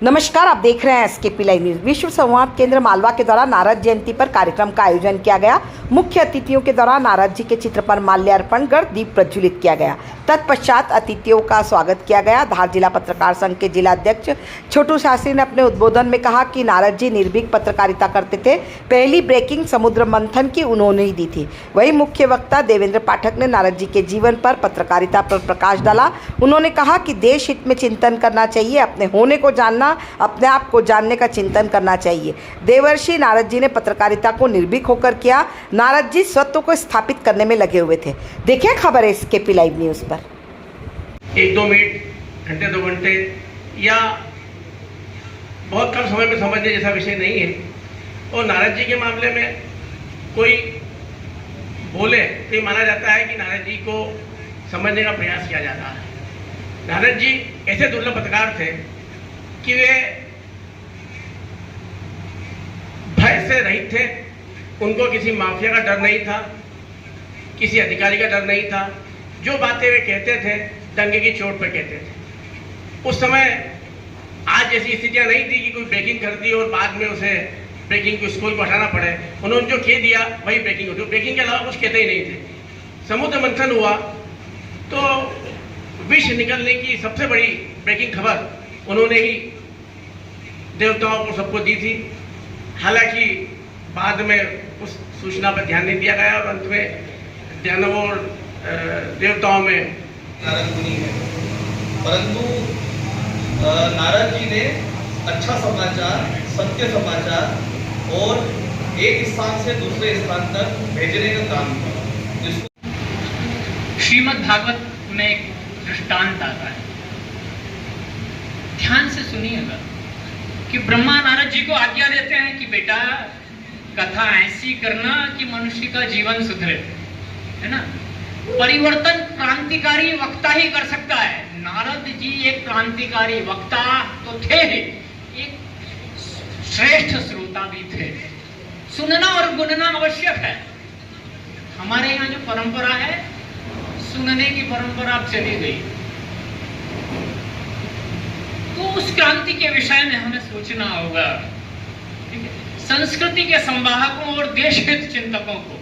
नमस्कार, आप देख रहे हैं एसकेपी लाइव न्यूज। विश्व संवाद केंद्र मालवा के द्वारा नारद जयंती पर कार्यक्रम का आयोजन किया गया। मुख्य अतिथियों के द्वारा नारद जी के चित्र पर माल्यार्पण कर दीप प्रज्वलित किया गया। तत्पश्चात अतिथियों का स्वागत किया गया। धार जिला पत्रकार संघ के जिला अध्यक्ष छोटू शास्त्री ने अपने उद्बोधन में कहा कि नारद जी निर्भीक पत्रकारिता करते थे। पहली ब्रेकिंग समुद्र मंथन की उन्होंने ही दी थी। वहीं मुख्य वक्ता देवेंद्र पाठक ने नारद जी के जीवन पर, पत्रकारिता पर प्रकाश डाला। उन्होंने कहा कि देश हित में चिंतन करना चाहिए, अपने होने को जानना, अपने आप को जानने का चिंतन करना चाहिए। देवर्षि नारद जी ने पत्रकारिता को निर्भीक होकर किया। नारद जी स्वत्व को स्थापित करने में लगे हुए थे। देखिए खबर है एसकेपी लाइव न्यूज पर। 1-2 मिनट, घंटे 2 घंटे या बहुत कम समय में समझने जैसा विषय नहीं है। और नारद जी के मामले में कोई बोले तो ये माना जाता है कि नारद जी को समझने का प्रयास किया जाता है। नारद जी ऐसे दुर्लभ पत्रकार थे कि वे भय से रहित थे। उनको किसी माफिया का डर नहीं था, किसी अधिकारी का डर नहीं था। जो बातें वे कहते थे डंके की चोट पर कहते थे। उस समय आज जैसी स्थितियां नहीं थी कि कोई ब्रेकिंग कर दी और बाद में उसे ब्रेकिंग को स्कूल को हटाना पड़े। उन्होंने जो कह दिया वही ब्रेकिंग होती। ब्रेकिंग के अलावा कुछ कहते ही नहीं थे। समुद्र मंथन हुआ तो विष निकलने की सबसे बड़ी ब्रेकिंग खबर उन्होंने ही देवताओं को सबको दी थी। हालांकि बाद में उस सूचना पर ध्यान नहीं दिया गया और अंत में दानवों और देवताओं में नारद मुनि है। परंतु नारद जी ने अच्छा समाचार, सत्य समाचार और एक स्थान से दूसरे स्थान तक भेजने का काम किया। जिसको श्रीमद् भागवत में एक दृष्टांत आता है, ध्यान से सुनिएगा कि ब्रह्मा नारद जी को आज्ञा देते हैं कि बेटा कथा ऐसी करना कि मनुष्य का जीवन सुधरे, है ना। परिवर्तन क्रांतिकारी वक्ता ही कर सकता है। नारद जी एक क्रांतिकारी वक्ता तो थे ही, एक श्रेष्ठ श्रोता भी थे। सुनना और गुनना आवश्यक है। हमारे यहाँ जो परंपरा है, सुनने की परंपरा अब चली गई। तो उस क्रांति के विषय में हमें सोचना होगा। संस्कृति के संवाहकों और देश हित चिंतकों को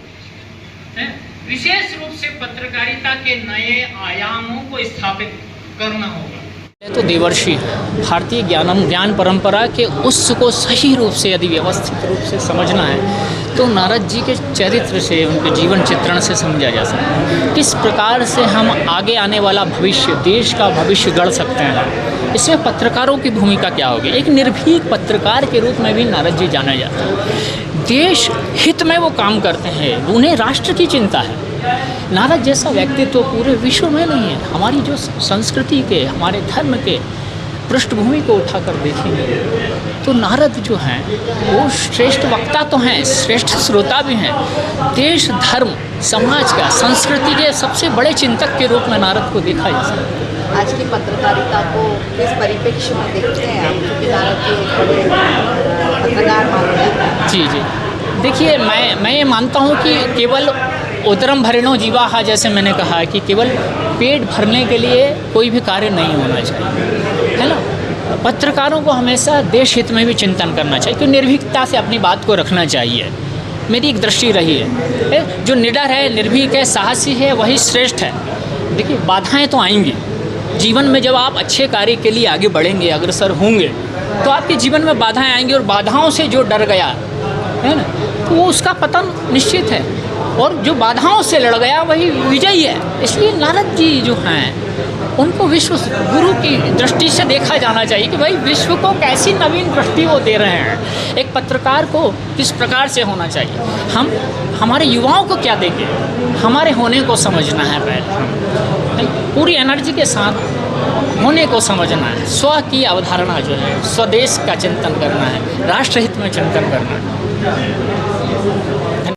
विशेष रूप से पत्रकारिता के नए आयामों को स्थापित करना होगा। तो देवर्षि भारतीय ज्ञान परंपरा के उस को सही रूप से यदि व्यवस्थित रूप से समझना है तो नारद जी के चरित्र से, उनके जीवन चित्रण से समझा जा सकता है। किस प्रकार से हम आगे आने वाला भविष्य, देश का भविष्य गढ़ सकते हैं। इसमें पत्रकारों की भूमिका क्या होगी। एक निर्भीक पत्रकार के रूप में भी नारद जी जाना जाता है। देश हित में वो काम करते हैं, उन्हें राष्ट्र की चिंता है। नारद जैसा व्यक्तित्व तो पूरे विश्व में नहीं है। हमारी जो संस्कृति के, हमारे धर्म के पृष्ठभूमि को उठाकर देखेंगे तो नारद जो हैं वो श्रेष्ठ वक्ता तो हैं, श्रेष्ठ श्रोता भी हैं। देश, धर्म, समाज का, संस्कृति के सबसे बड़े चिंतक के रूप में नारद को देखा जा सकता है। आज की पत्रकारिता को किस परिप्रेक्ष्य में देखते हैं आप, क्योंकि नारद जी एक बड़े पत्रकार मानते हैं? जी, देखिए मैं ये मानता हूँ कि केवल उदरम भरिणो जीवाहा, जैसे मैंने कहा कि केवल पेट भरने के लिए कोई भी कार्य नहीं होना चाहिए, है ना। पत्रकारों को हमेशा देश हित में भी चिंतन करना चाहिए, कि निर्भीकता से अपनी बात को रखना चाहिए। मेरी एक दृष्टि रही है, जो निडर है, निर्भीक है, साहसी है, वही श्रेष्ठ है। देखिए बाधाएं तो आएंगी जीवन में। जब आप अच्छे कार्य के लिए आगे बढ़ेंगे, अग्रसर होंगे, तो आपके जीवन में बाधाएं आएंगी। और बाधाओं से जो डर गया है ना, तो वो उसका पतन निश्चित है। और जो बाधाओं से लड़ गया वही विजयी है। इसलिए नारद जी जो हैं उनको विश्व गुरु की दृष्टि से देखा जाना चाहिए कि भाई विश्व को कैसी नवीन दृष्टि वो दे रहे हैं। एक पत्रकार को किस प्रकार से होना चाहिए। हम हमारे युवाओं को क्या देंगे, हमारे होने को समझना है। पहले पूरी एनर्जी के साथ होने को समझना है। स्व की अवधारणा जो है, स्वदेश का चिंतन करना है, राष्ट्रहित में चिंतन करना है।